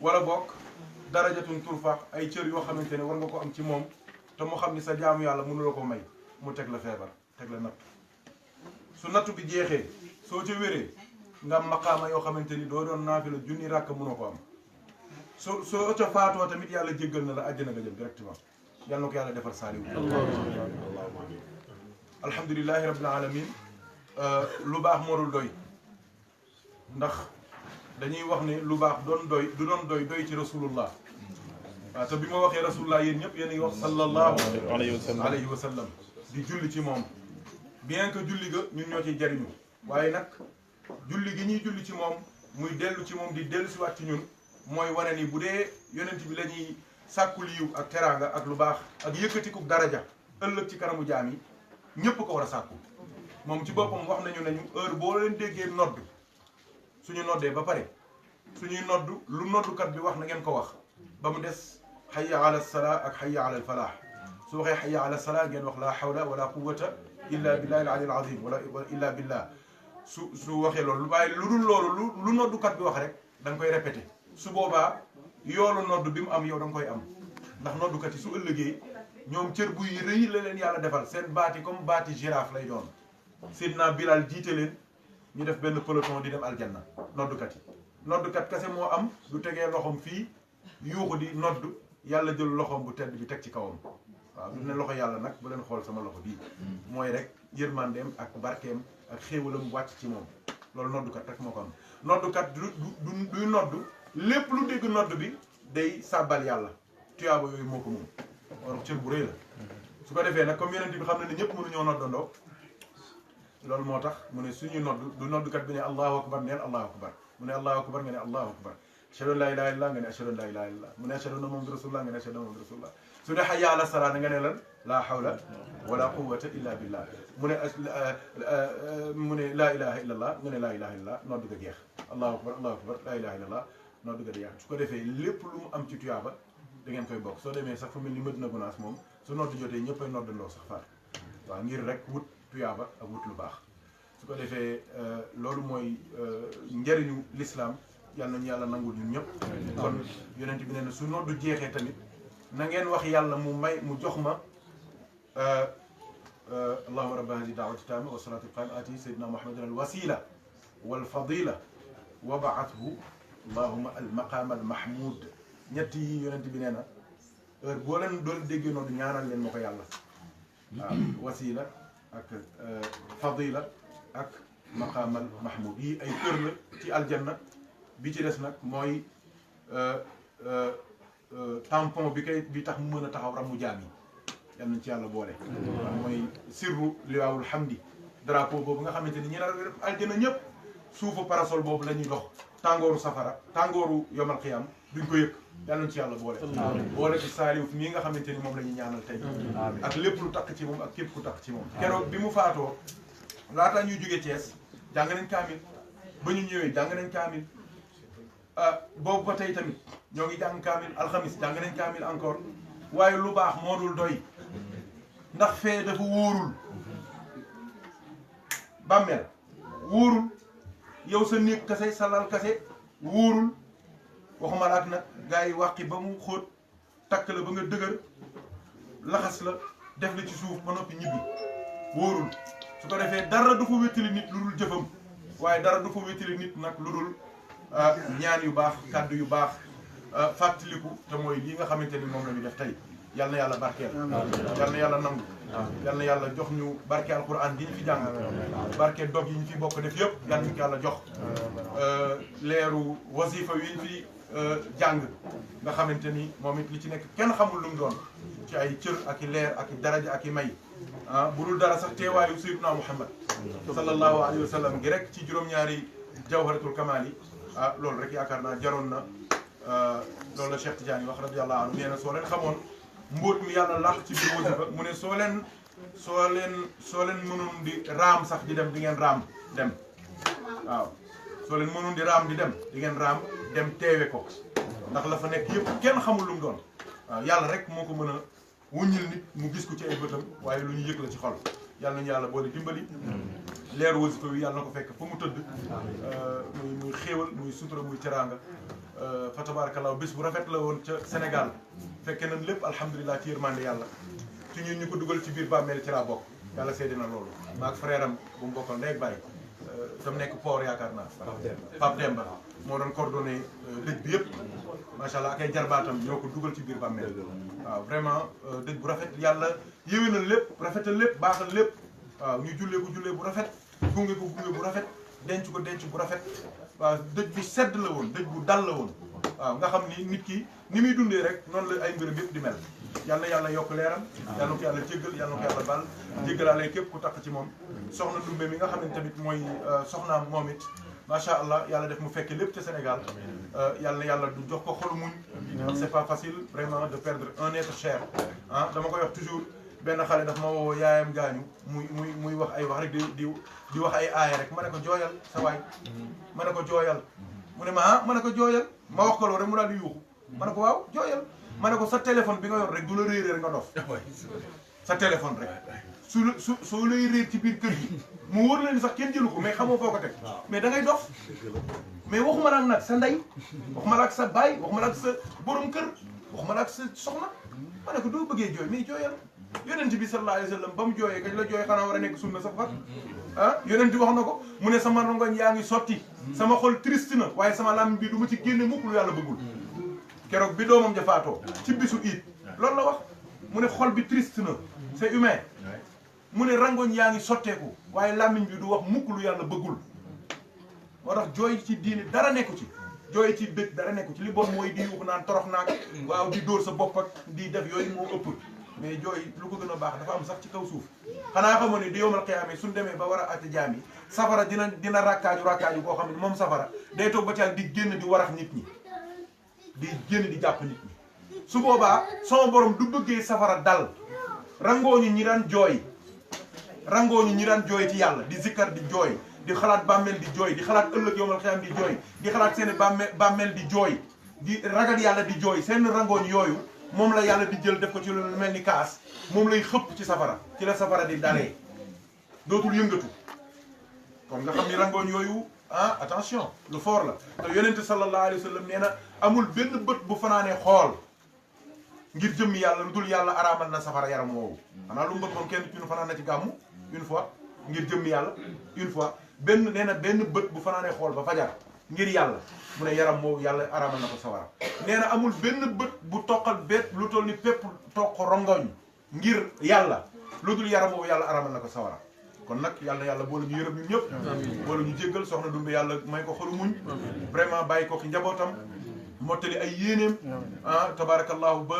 wala bokk darajatun turfax ay cër yoo xamante ne war nga ko am ci moom te mu xam ni sa jaamu yàlla mënu la ko may mu teg la feebar teg la natt su nattu bi jeexee soo ca wéree nga am maqaama yoo xamante ni doo doon naafila junni ràkk mënoo ko am soo ca faatoo tamit yàlla jéggal na la àjjana nga jëm directement yàlla na ko yàlla defar saaliwu alhamdulilahi rabbil alamin lu baax moo dul doy ndax dañuy wax ne lu baax doon doy du doon doy ci rasulullah waaw te bi ma waxee rasulullah yéen ñëpp yéen a ngi wax sallallahu alayhi wa sallam di julli ci moom bien que julli ga ñun ñoo ciy jariñu waaye nag julli gi ñuy julli ci moom muy dellu ci moom di dellu si waat ci ñun mooy wane ni bu dee yonent bi la ñuy sàkkul yiw ak teraanga ak lu baax ak yëkkatiku daraja ëllëg ci kanamu jaam yi ñëpp ko war a sàkku moom ci boppam wax nañu nañu heure boo leen déggee nodd suñu noddee ba pare suñuy nodd lu noddukat bi wax na ngeen ko wax ba mu des hayya ala salaa ak hayya ala al falaax su waxee hayya ala salaa ngeen wax la hawla wala quwwata illa billahi al ali al azim wala illa billah su waxee loolu waaye lu dul loolu lu noddukat bi wax rek da nga koy répété su boobaa yoolu nodd bi mu am yow da nga koy am ndax noddukat yi su ëllëgee ñoom cër buy rëy la leen yàlla defal seen baati comme baati girafe lay doon Seydina Bilal jiite leen ñu def benn peloton di dem aljanna noddukat yi noddukat kese moo am du tegee loxoom fii yuuxu di nodd yàlla jël loxoom bu tedd bi teg ci kawam waaw du ne loxo yàlla nag bu leen xool sama loxo bii mooy rek yërmandeem ak barkeem ak xéewalam wàcc ci moom loolu noddukat rek moo ko am noddukat duy nodd lépp lu dégg nodd bi day sàbbal yàlla tuyaaba yooyu moo ko moom war cër bu rëy la su ko defee nag comme yeneen bi xam ne ne ñëpp mënuñoo noddandoo loolu moo tax mu ne suñuy nodd du noddukat bi ne allahu akbar neen allahu akbar mu ne allahu akbar nga ne allahu akbar ashhadu an la ilaha illallah nga ne ashhadu an la ilaha illallah mu ne ashhadu anna muhammadan rasulullah nga ne ashhadu anna muhammadan rasulullah su ne hayya ala salaat nga ne lan la hawla wala quwwata illa billah mu ne la ilaha illallah nga ne la ilaha illallah noddu ga jeex allahu akbar la ilaha illallah noddu ga jeex su ko defee lépp lu mu am ci tuyaaba da ngeen koy bokk soo demee sax fu mel ni Medina Gunaas moom su noddu jotee ñëppay noddandoo sax faat waaw ngir rek wut tuyaaba ak wut lu baax su ko defee loolu mooy njëriñu l'islam yal nañu yàlla nangul ñun ñëpp kon yonent bi nee na su noddu jeexee tamit na ngeen wax yàlla mu jox ma allahumma rabba hadi da'wati taama wa salatu qaima ati sayyidina muhammadan al wasila wal fadila wa ba'athu allahumma al maqam al mahmud ñett yi yonent bi nee na heure boo leen doon déggee noddu ñaanal leen ma ko yàlla waaw wasila ak fadila ak maqaamal mahmud yi ay kër la ci aljanna bi ci des nag mooy tampon bi tax mu mën a taxaw ramu jaam yi yal nañ ci yàlla boole waaw mooy sirru liwaawul hamdi drapeau boobu nga xamante ni ñi nar aljanna ñëpp suufu parasol boobu la ñuy dox tàngooru safara tàngooru yomal xiyam duñ ko yëg yal nañ ci yàlla boole boole ci saaliw mii nga xamante ni moom la ñuy ñaanal tey ak lépp lu takk ci moom ak képp ku takk ci moom keroog bi mu faatoo laataa ñuy jóge Thiès jàng nañ kaamil ba ñu ñëwee jàng nañ kaamil boobu ba tey tamit ñoo ngi jàng kaamil alxamis jàng nañ kaamil encore waaye lu baax moo dul doy ndax fee dafa wóorul bàmmeel wóorul yow sa néeg kase sa lal kase wóorul waxuma la ak nag gars yi wàqi ba mu xóot takk la ba nga dëgër laxas la def la ci suuf ba noppi ñibbi wóorul su ko defee dara du fa wéttali nit lu dul jëfam waaye dara du fa wéttali nit nag lu dul ñaan yu baax kàddu yu baax fàttaliku te mooy lii nga xamante ni moom la ñu def tey yal na yàlla barkeel yal na yàlla nangu yal na yàlla jox ñu barke alquran gi ñu fi jàng barke dog yi ñu fi bokk def yëpp yal na yàlla jox leeru wasifa yi ñu fi jàng nga xamante ni moom it li ci nekk kenn xamul lu mu doon ci ay cër ak i leer ak i daraja ak i may bu dul dara sax teewaayu sayyiduna Muhammad sallallahu alayhi wa sallam gi rek ci juróom-ñaari jawharatul kamal yi loolu rek yaakaar naa jaroon na loolu la Cheikh Tidiane wax radiyallahu anhu nee na soo leen xamoon mbóot mi yàlla làq ci biir wasifa mu ne soo leen mënoon di raam sax di dem di ngeen raam dem waaw soo leen mënoon di raam di dem di ngeen raam dem teewe ko ndax la fa nekk yëpp kenn xamul lu mu doon waaw yàlla rek moo ko mën a wuññil nit mu gis ko ci ay bëtam waaye lu ñu yëg la ci xol yàlla nañu yàlla boole dimbali leeru wasifa wi yàlla na ko fekk fa mu tëdd muy xéewal muy sutura muy teraanga fa tabarakallah bés bu rafet la woon ca Sénégal fekkee nañ lépp alhamdulilah ci yërmande yàlla ci ñun ñu ko dugal ci biir bàmmeel ci laa bokk yàlla seede na loolu maag frère am bu mu bokkal ndey bàyyi tam nekk port yaakaar naa Pape Demba moo doon coordonné dëj bi yëpp macha allah ak ay jarbaatam ñoo ko dugal ci biir bàmmeel waaw vraiment dëj bu rafet yàlla yéwénal lépp rafetal lépp baaxal lépp waaw ñu jullee ko jullee bu rafet gunge ko gunge bu rafet denc ko denc bu rafet waaw dëj bu sedd la woon dëj bu dal la woon waaw nga xam ni nit ki ni muy dundee rek noonu la ay mbiram yëpp di mel yàlla yàlla yokk leeram yàlla na ko yàlla jéggal yàlla na ko yàlla baal jéggalaale képp ku takk ci moom soxna Dumbe mi nga xam ne tamit mooy soxnaam moom it macha allah yàlla def mu fekke lépp ca Sénégal yàlla yàlla du jox ko xolu muñ ndax c'est pas facile vraiment de perdre un être cher ah dama koy wax toujours benn xale daf ma woo yaayam gaañu muy wax ay wax rek di wax ay aaya rek ma ne ko jooyal sa waay ma ne ko jooyal mu ne ma ah ma ne ko jooyal ma wax ko loolu rek mu daal di yuuxu ma ne ko waaw jooyal ma ne ko sa téléphone bi nga yor rek du la réer nga dof sa téléphone rek soo lay réer ci biir kër gi mu wóor la ni sax kenn jëlu ko mais xamoo foo ko teg mais da ngay dof mais waxuma la ak nag sa ndey waxuma la ak sa baay waxuma la ak sa borom kër waxuma la ak sa soxna ma ne ko doo bëggee jooy mais jooyal yonent bi sallallahu alayhi wa sallam ba mu jooyee kañ la jooy xanaa war a nekk sunna sa far ah yonent bi wax na ko mu ne sama rongoñ yaa ngi sotti sama xol triste na waaye sama làmmiñ bi du ma ci génne mukk lu yàlla bëggul keroog bi doomam ja faatoo ci bisu iid loolu la wax mu ne xol bi triste na c'est humain mu ne rangoñ yaa ngi sotteeku waaye làmmiñ bi du wax mukk lu yàlla bëggul moo tax jooy ci diine dara nekku ci jooy ci dëkk dara nekku ci li bon mooy di yuuxu naan torox naag waaw di dóor sa bopp ak di def yooyu moo ëpp mais jooy lu ko gën a baax dafa am sax ci kaw suuf xanaa xamoon ne di yowmal qiyaama suñ demee ba war a àtte jaam yi safara dina rakkaaju koo xam ne moom safara day toog ba caag di génn di warax nit ñi di génn di jàpp nit ñi su boobaa sama borom du bëggee safara dal rangooñu ñi daan jooy ci yàlla di zikkar di jooy di xalaat bàmmeel di jooy di xalaat ëllëg yowmal qiyaama di jooy di xalaat seen bàmmeel di jooy di ragal yàlla di jooy seen rangooñ yooyu moom la yàlla di jël def ko ci lu mel ni kaas moom lay xëpp ci safara ci la safara di dalee dootul yëngatu kon nga xam ni rangooñ yooyu ah attention lu fort la te yonente sallallahu alayhi wa sallam nee na amul benn bët bu fanaanee xool ngir jëmmi yàlla lu dul yàlla araamal na safara yaram woowu xanaa lu mbët moom kenn ci ñu fanaan na ci gàmmu une fois ngir jëmmi yàlla une fois benn nee na benn bët bu fanaanee xool ba fajar ngir yàlla mu ne yaram moowu yàlla araamal na ko sawara nee na amul benn bët bu toqal bépp lu toll ni pépp toq rongoñ ngir yàlla lu dul yaram moowu yàlla araamal na ko sawara kon nag yàlla boole ñu yërëm ñun ñëpp boole ñu jéggal soxna Dumbe yàlla may ko xolu muñ vraiment bàyyi ko ki njabootam mottali ay yéeneem ah tabarakallahu ba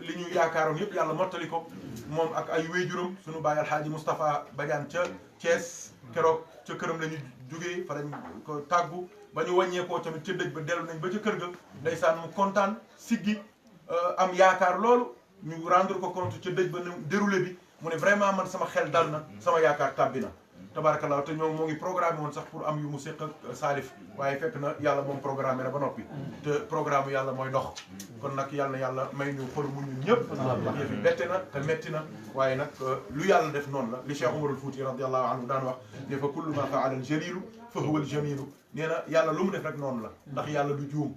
li ñu yaakaaroon yëpp yàlla mottali ko moom ak ay wéyjuram suñu bàyyi alxaaji Moustapha Badiane ca Thiès keroog ca këram la ñu jógee fa lañ ko tàggu ba ñu wàññeekoo tamit ca dëj ba dellu nañ ba ca kër ga ndeysaan mu kontaan siggi am yaakaar loolu ñu rendre ko compte ca dëj ba ne déroulé bi mu ne vraiment man sama xel dal na sama yaakaar tàbbi na tabarakallah te ñoom moo ngi programme woon sax pour am yu mu séq ak Salif waaye fekk na yàlla moom programme na ba noppi te programme yàlla mooy dox kon nag yàlla may ñu xolu mu ñun ñëpp ndax yëf yi bette na te metti na waaye nag lu yàlla def noonu la li Cheikh Umarul Fouti radiallahu anhu daan wax ne fa kullu ma faala al jalilu fa huwa al jamilu nee na yàlla lu mu def rek noonu la ndax yàlla du juum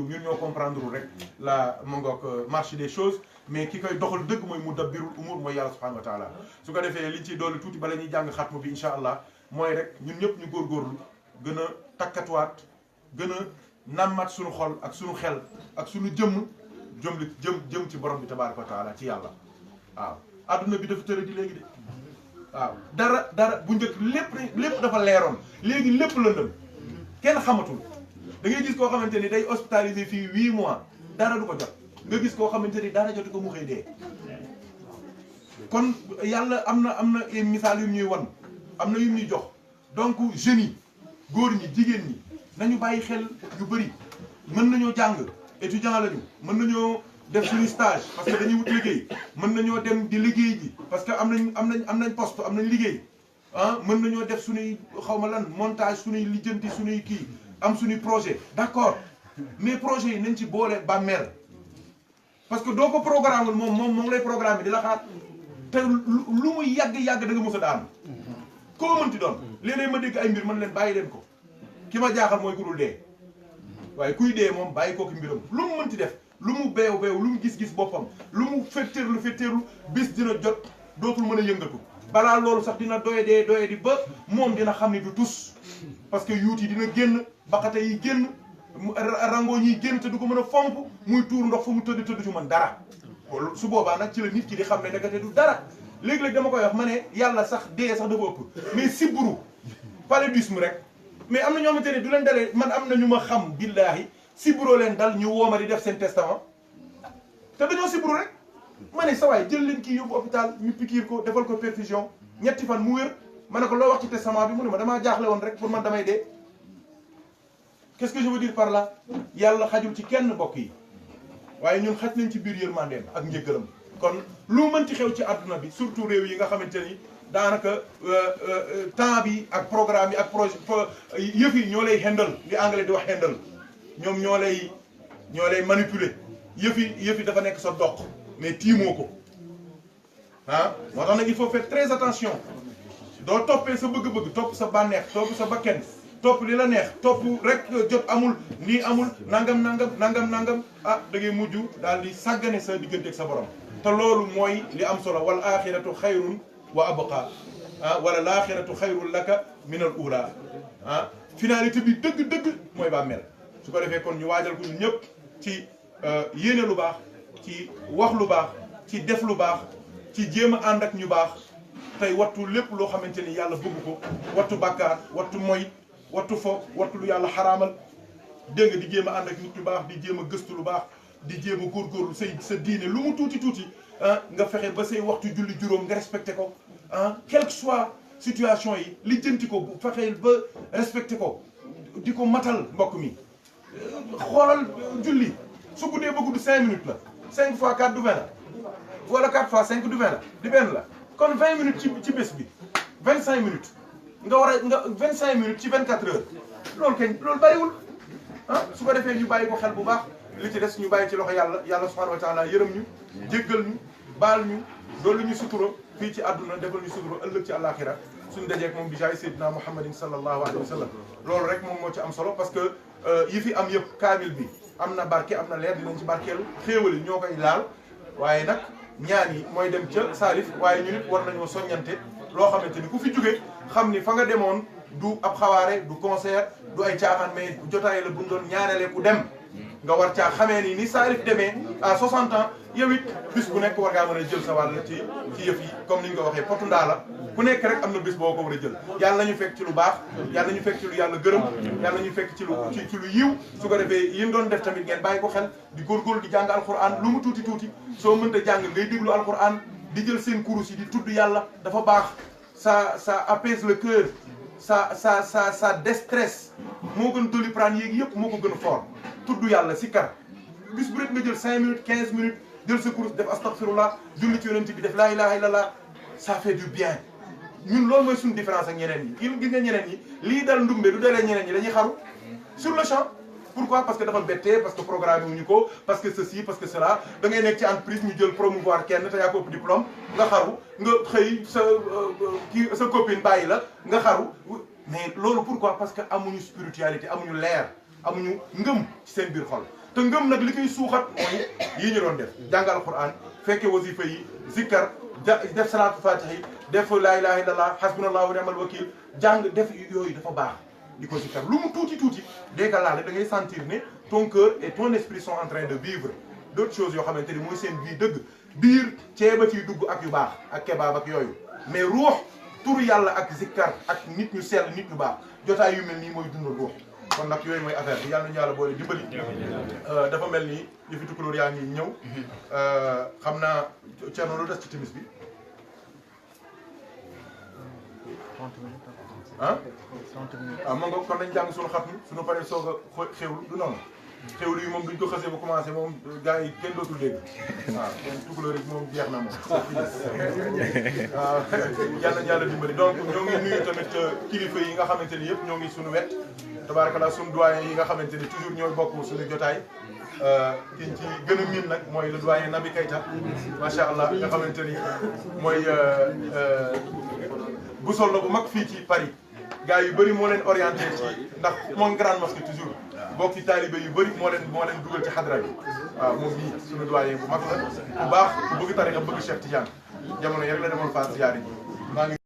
ñun ñoo comprendre rek la mu ngoog marché des choses mais ki koy doxal dëgg mooy mudabbirul umur mooy yàlla subhanahu wa taala su ko defee liñ ciy doole tuuti bala ñuy jàng xatmu bi incha allah mooy rek ñun ñëpp ñu góorgóorlu gën a takkatuwaat gën a nammat suñu xol ak suñu xel ak suñu jëm ci borom bi tabaraka wa taala ci yàlla waaw adduna bi dafa tëra di léegi de waaw dara bu njëkk lépp dafa leeroon léegi lépp lëndëm kenn xamatul da ngay gis koo xamante ni day hospitalisé fii 8 mois dara du ko jot nga gis koo xamante ni dara jotu ko mu xëy dee kon yàlla am na misaal yu ñuy wan am na yu ñuy jox donc jeunes yi góor ñi jigéen ñi nañu bàyyi xel yu bëri mën nañoo jàng étudiant lañu mën nañoo def suñu stage parce que dañuy wut liggéey mën nañoo dem di liggéey ji parce que am nañ poste am nañ liggéey ah mën nañoo def suñuy xawma lan montage suñuy lijjanti suñuy kii am suñuy projet d'accord mais projet yi nañ ci boole bàmmeel parce que doo ko programme moom lay programme di la xaar te lu muy yàgg da nga mës a daanu koo mënti doon léeg-léeg ma dégg ay mbir mën leen bàyyi leen ko ki ma jaaxal mooy ku dul dee waaye kuy dee moom bàyyi kooku mbiram lu mu mënti def lu mu beew beew lu mu gis-gis boppam lu mu fetteerlu bis dina jot dootul mën a yëngatu balaa loolu sax dina doye di ba moom dina xam ni du tus parce que yuut yi dina génn baxate yi génn rangooñ yi génn te du ko mën a fomp muy tuur ndox fu mu tëdd ci mën dara su boobaa nag ci la nit ki di xam ne nekkate du dara léegi-léegi dama koy wax ma ne yàlla sax dee sax dafa ëpp mais sibbiru paludisme rek mais am na ñoo xamante ne du leen dalee man am na ñu ma xam billaahi sibbiru leen dal ñu wooma di def seen testament te dañoo sibbiru rek ma ne sa waay jël leen kii yóbbu hôpital ñu pikiir ko defal ko perfusion ñetti fan mu wér ma ne ko loo wax ci testament bi mu ne ma damaa jaaxle woon rek pour man damay dee qu'est-ce que je veux dire par là yàlla xajul ci kenn mbokk yi waaye ñun xaj nañ ci biir yërmandeem ak njëggalam kon lu mënti xew ci àdduna bi surtout réew yi nga xamante ni daanaka temps bi ak programme yi ak projet yëf yi ñoo lay handle li anglais di wax handle ñoom ñoo lay manipuler yëf yi dafa nekk sa doq mais tiimoo ko ah moo tax nag il faut faire très attention doo toppee sa bëgg-bëgg topp sa bànneex topp sa bakken topp li la neex topp rek jot amul nii amul nangam ah da ngay mujj daal di sàggane sa diggante ak sa borom te loolu mooy li am solo wal axiratu xayrun wa abqa ah wala laaxiratu xayrun laka min al ula ah finalité bi dëgg-dëgg mooy bàmmeel su ko defee kon ñu waajal ko ñun ñëpp ci yéene lu baax ci wax lu baax ci def lu baax ci jéem a ànd ak ñu baax tey wattu lépp loo xamante ni yàlla bëgg ko wattu bàkkaar wattu moy wattu fo wattu lu yàlla xaraamal dégg nga di jéem a ànd ak nit ñu baax di jéem a gëstu lu baax di jéem a góorgóorlu sa diine lu mu tuuti ah nga fexe ba say waxtu julli juróom nga respecté ko ah quelle que soit situation yi lijjanti ko bu fexeel ba respecté ko di ko matal mbokk mi xoolal julli su guddee ba gudd 5 minutes la 5 fois 4 du 20 la wala 4 fois 5 du 20 la di benn la kon 20 minutes ci bés bi 25 minutes nga war a nga 25 minutes ci 24 heures loolu bariwul ah su ko defee ñu bàyyi ko xel bu baax li ci des ñu bàyyi ci loxo yàlla subhanahu wa taala yërëm ñu jéggal ñu baal ñu doolu ñu sutura fii ci àdduna defal ñu sutura ëllëg ci àllaaxira suñu dajeek moom bi jaay Seydina Muhammadin sallallahu alayhi wa sallam loolu rek moom moo ci am solo parce que yi fi am yëpp kaamil bi am na barke am na leer dinañ ci barkeelu xéewal yi ñoo koy laal waaye nag ñaan yi mooy dem ca Salif waaye ñu nit war nañoo soññante loo xamante ni ku fi jóge xam ni fa nga demoon du ab xawaare du concert du ay caaxaan mais jotaay la bu doon ñaanale ku dem nga war caa xamee ni Salif demee à 60 ans yow it bis bu nekk war ngaa mën a jël sa wàll ci yëf yi comme ni ñu ko waxee potu ndaa la ku nekk rek am na bis boo ko war a jël yàlla nañu fekk ci lu baax yàlla nañu fekk ci lu yàlla gërëm yàlla nañu fekk ci lu yiw su ko defee yéen doon def tamit ngeen bàyyi ko xel di góorgóorlu di jàng alquran lu mu tuuti soo mënta jàng ngay déglu alquran di jël seen kurus yi di tudd yàlla dafa baax ça apaise le cœur ça déstresse moo gën Doliprane yéegi yëpp moo ko gën a fort tudd yàlla sikkar bis bu rek nga jël 5 minutes 15 minutes jël sa kurus def astaghfirullah julli ci yonent bi def laa ilaha illallah ça fait du bien ñun loolu mooy suñu différence ak ñeneen ñi gis nga ñeneen ñi lii dal ndumbe du dalee ñeneen ñi dañuy xaru sur le champ pourquoi parce que dafa bettee parce que programme wuñu ko parce que ceci parce que cela da ngay nekk ci entreprise ñu jël promouvoir kenn te yaa ko ëpp diplôme nga xaru nga xëy sa copine bàyyi la nga xaru mais loolu pourquoi parce que amuñu spiritualité amuñu leer amuñu ngëm ci seen biir xol te ngëm nag li koy suuxat mooy yii ñu doon def jàngal Alxuraan fekke wasifa yi zikkar def salaatu fatiha yi def laa ilaha illallah hasbunallahu wa ni'mal wakil jàng def yooyu dafa baax di ko zikkar lu mu tuuti dégg nga laale da ngay sentir ne ton cœur et ton esprit sont en train de vivre d'autres choses yoo xamante ni mooy seen vie dëgg biir ceeba ciy dugg ak yu baax ak kebaab ak yooyu mais ruux turu yàlla ak zikkar ak nit ñu sell nit ñu baax jotaay yu mel nii mooy dundal ruux kon nag yooyu mooy affaire bi yàlla nañu yàlla boole dimbali dafa mel ni yu fi tukulóor yaa ngi ñëw xam naa Thierno lu des ci timis bi ah ma nga kon dañ jàng suñu xam ni suñu paree soog a xewlu du noonu xewlu yi moom duñ ko xasee ba commencé moom gars yi kenn dootul dégg waaw kenn tukulóor yi moom jeex na moom waaw yàlla yàlla dimbali donc ñoo ngi nuyu tamit kilifa yi nga xamante ni yëpp ñoo ngi suñu wet tabarakallah suñu doyen yi nga xamante ni toujours ñooy bokk suñu jotaay kiñ ci gën a miin nag mooy le doyen Nabi Keita macha allah nga xamante ni mooy bu sol na bu mag fii ci Paris gars yu bëri moo leen orienté ci ndax moom grande mosquée toujours bokki taalibe yu bëri moo leen dugal ci xadra bi waaw moom bii suñu doyen bu mag la bu baax bu bëgg tarixa bëgg Cheikh Tidiane jamono yëpp la demoon Fass ziyaare ji